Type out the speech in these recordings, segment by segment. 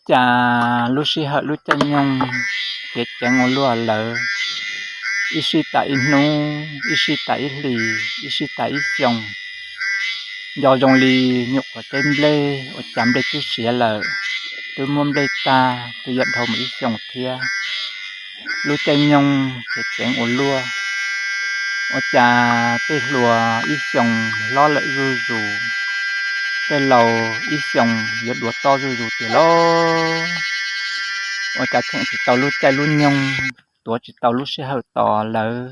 cha lúc xí hở lúc cha nhung cái cha ngô lúa lợ ít tại nu ít tại lì ít tại dòng do dòng lì nhục ở trên lê ở chạm đây tôi xỉa lợ tôi muốn đây ta tôi dẫn thầu mỹ dòng thia lúc cha nhung cái cha ngô lúa ở cha tê lúa ít dòng lo lại rù rù tê lầu ít dòng giật đuột to rù rù thì lo ở cha chẳng chỉ tàu lúc cha luôn nhung tuổi chỉ tàu lúc sẽ hơi to lợ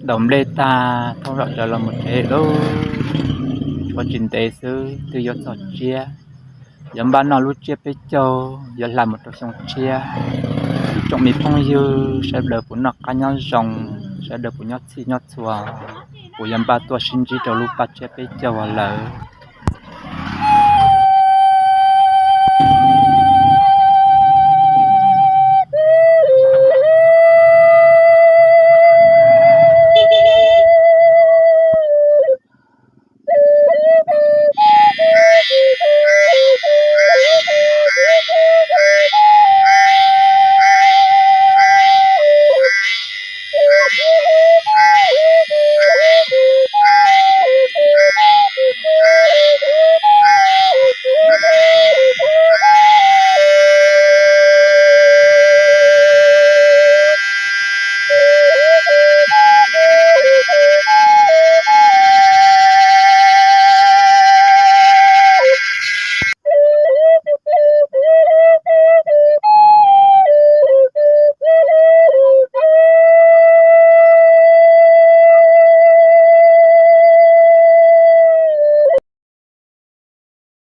Đồng lê ta thông rõ cho là một thế đô có trình tế sư từ giọt giọt chia giống ban nó lúc chia bê châu giờ làm một trong sông chia trong mi phong dư sẽ đỡ của nó cá nhau rồng sẽ đỡ của nhót xi nhót xùa của giống ba tua sinh chỉ cho lúc ba chia bê châu là